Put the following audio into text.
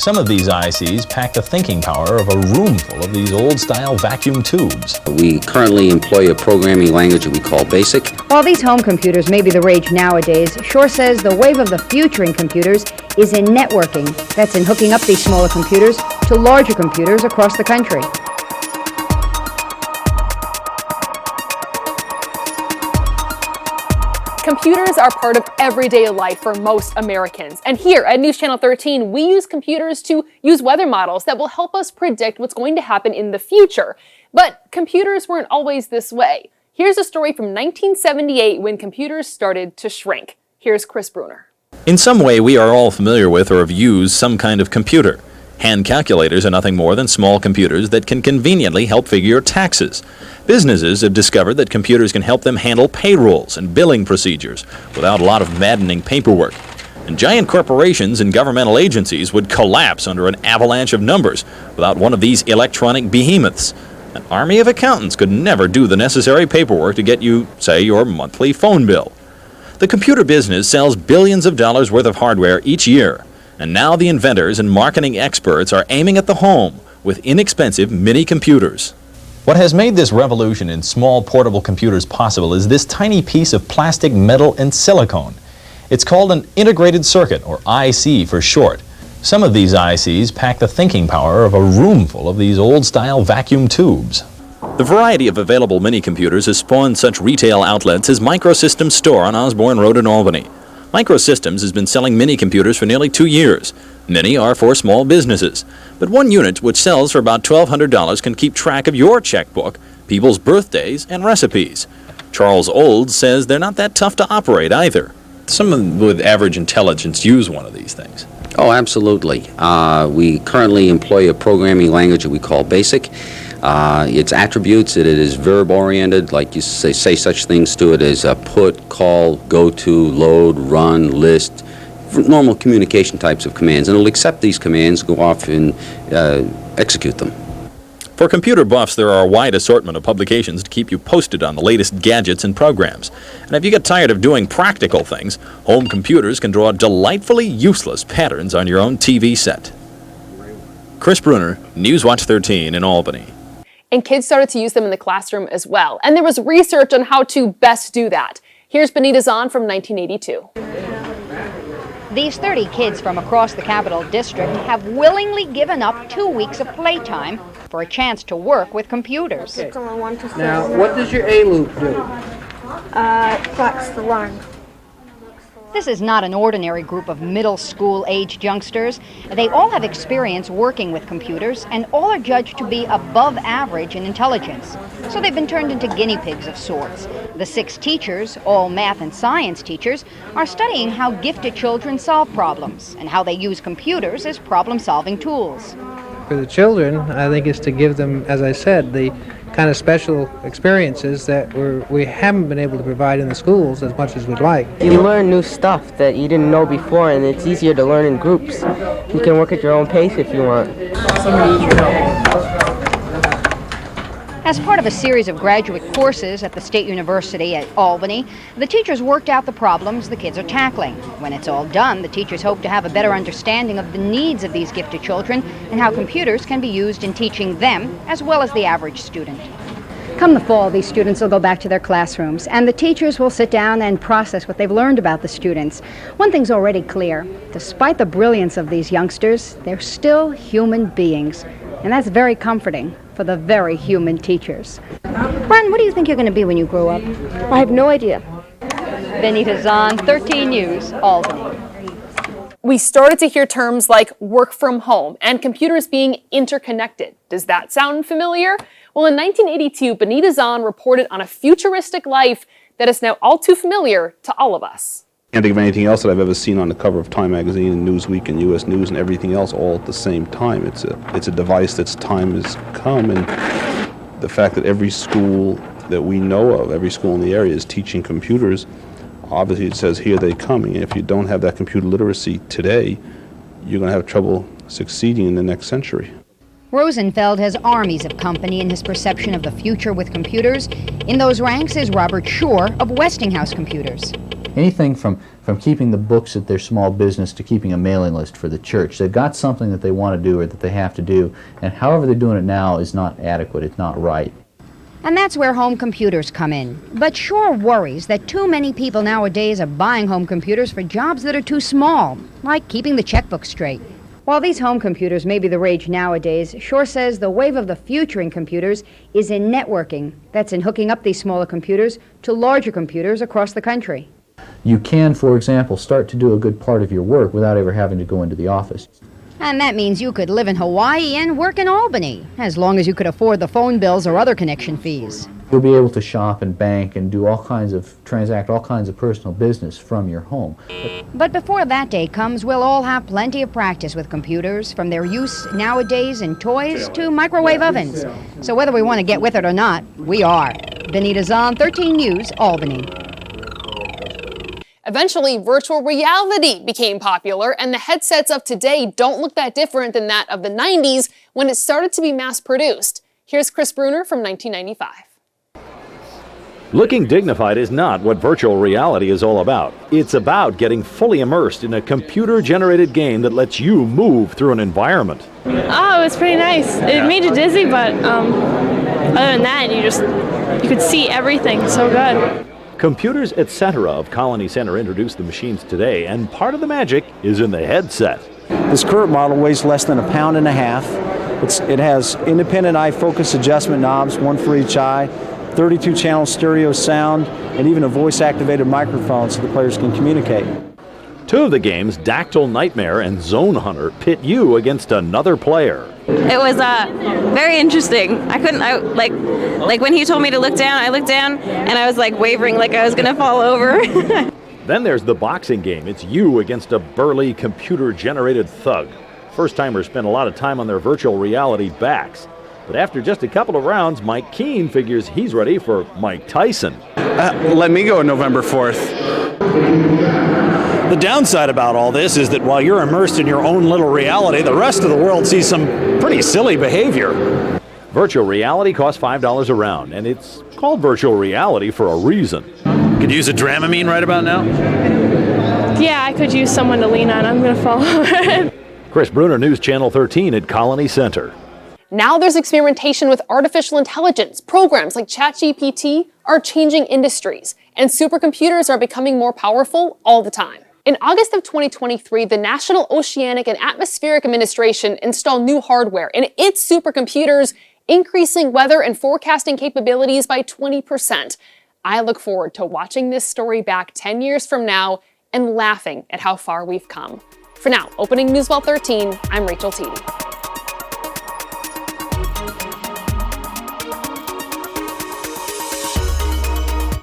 Some of these ICs pack the thinking power of a room full of these old-style vacuum tubes. We currently employ a programming language that we call BASIC. While these home computers may be the rage nowadays, Shore says the wave of the future in computers is in networking. That's in hooking up these smaller computers to larger computers across the country. Computers are part of everyday life for most Americans. And here at News Channel 13, we use computers to use weather models that will help us predict what's going to happen in the future. But computers weren't always this way. Here's a story from 1978 when computers started to shrink. Here's Chris Bruner. In some way, we are all familiar with or have used some kind of computer. Hand calculators are nothing more than small computers that can conveniently help figure your taxes. Businesses have discovered that computers can help them handle payrolls and billing procedures without a lot of maddening paperwork. And giant corporations and governmental agencies would collapse under an avalanche of numbers without one of these electronic behemoths. An army of accountants could never do the necessary paperwork to get you, say, your monthly phone bill. The computer business sells billions of dollars worth of hardware each year. And now the inventors and marketing experts are aiming at the home with inexpensive mini computers. What has made this revolution in small portable computers possible is this tiny piece of plastic, metal, and silicone. It's called an integrated circuit, or IC for short. Some of these ICs pack the thinking power of a room full of these old-style vacuum tubes. The variety of available mini computers has spawned such retail outlets as Microsystems Store on Osborne Road in Albany. Microsystems has been selling mini computers for nearly 2 years. Many are for small businesses. But one unit, which sells for about $1,200, can keep track of your checkbook, people's birthdays, and recipes. Charles Olds says they're not that tough to operate either. Someone with average intelligence use one of these things. Oh, absolutely. We currently employ a programming language that we call BASIC. Its attributes, it is verb-oriented, like you say such things to it as put, call, go to, load, run, list, normal communication types of commands. And it'll accept these commands, go off and execute them. For computer buffs, there are a wide assortment of publications to keep you posted on the latest gadgets and programs. And if you get tired of doing practical things, home computers can draw delightfully useless patterns on your own TV set. Chris Bruner, Newswatch 13 in Albany. And kids started to use them in the classroom as well. And there was research on how to best do that. Here's Benita Zahn from 1982. These 30 kids from across the Capital District have willingly given up 2 weeks of playtime for a chance to work with computers. Now, what does your A loop do? Tracks the line. This is not an ordinary group of middle school-aged youngsters. They all have experience working with computers, and all are judged to be above average in intelligence. So they've been turned into guinea pigs of sorts. The 6 teachers, all math and science teachers, are studying how gifted children solve problems and how they use computers as problem-solving tools. For the children, I think it's to give them, as I said, the kind of special experiences that we haven't been able to provide in the schools as much as we'd like. You learn new stuff that you didn't know before, and it's easier to learn in groups. You can work at your own pace if you want. As part of a series of graduate courses at the State University at Albany, the teachers worked out the problems the kids are tackling. When it's all done, the teachers hope to have a better understanding of the needs of these gifted children and how computers can be used in teaching them as well as the average student. Come the fall, these students will go back to their classrooms, and the teachers will sit down and process what they've learned about the students. One thing's already clear. Despite the brilliance of these youngsters, they're still human beings, and that's very comforting for the very human teachers. Ron, what do you think you're going to be when you grow up? I have no idea. Benita Zahn, 13 News, Albany. We started to hear terms like work from home and computers being interconnected. Does that sound familiar? Well, in 1982, Benita Zahn reported on a futuristic life that is now all too familiar to all of us. I can't think of anything else that I've ever seen on the cover of Time magazine and Newsweek and U.S. News and everything else all at the same time. It's a device that's time has come, and the fact that every school that we know of, every school in the area is teaching computers, obviously it says here they come. And if you don't have that computer literacy today, you're going to have trouble succeeding in the next century. Rosenfeld has armies of company in his perception of the future with computers. In those ranks is Robert Shore of Westinghouse Computers. Anything from keeping the books at their small business to keeping a mailing list for the church. They've got something that they want to do or that they have to do, and however they're doing it now is not adequate, it's not right. And that's where home computers come in. But Shore worries that too many people nowadays are buying home computers for jobs that are too small, like keeping the checkbook straight. While these home computers may be the rage nowadays, Shore says the wave of the future in computers is in networking. That's in hooking up these smaller computers to larger computers across the country. You can, for example, start to do a good part of your work without ever having to go into the office. And that means you could live in Hawaii and work in Albany, as long as you could afford the phone bills or other connection fees. You'll be able to shop and bank and do transact all kinds of personal business from your home. But before that day comes, we'll all have plenty of practice with computers, from their use nowadays in toys to microwave ovens. So whether we want to get with it or not, we are. Benita Zahn, 13 News, Albany. Eventually, virtual reality became popular, and the headsets of today don't look that different than that of the 90s when it started to be mass-produced. Here's Chris Bruner from 1995. Looking dignified is not what virtual reality is all about. It's about getting fully immersed in a computer-generated game that lets you move through an environment. Oh, it was pretty nice. It made you dizzy, but other than that, you could see everything so good. Computers Etc. of Colony Center introduced the machines today, and part of the magic is in the headset. This current model weighs less than 1.5 pounds. It has independent eye focus adjustment knobs, one for each eye, 32-channel stereo sound, and even a voice-activated microphone so the players can communicate. Two of the games, Dactyl Nightmare and Zone Hunter, pit you against another player. It was very interesting. Like when he told me to look down, I looked down and I was like wavering like I was going to fall over. Then there's the boxing game. It's you against a burly computer-generated thug. First-timers spend a lot of time on their virtual reality backs. But after just a couple of rounds, Mike Keene figures he's ready for Mike Tyson. Let me go November 4th. The downside about all this is that while you're immersed in your own little reality, the rest of the world sees some pretty silly behavior. Virtual reality costs $5 a round, and it's called virtual reality for a reason. Could use a Dramamine right about now? Yeah, I could use someone to lean on. I'm going to fall over. Chris Bruner, News Channel 13 at Colony Center. Now there's experimentation with artificial intelligence. Programs like ChatGPT are changing industries, and supercomputers are becoming more powerful all the time. In August of 2023, the National Oceanic and Atmospheric Administration installed new hardware in its supercomputers, increasing weather and forecasting capabilities by 20%. I look forward to watching this story back 10 years from now and laughing at how far we've come. For now, opening Newswell 13, I'm Rachel Teedy.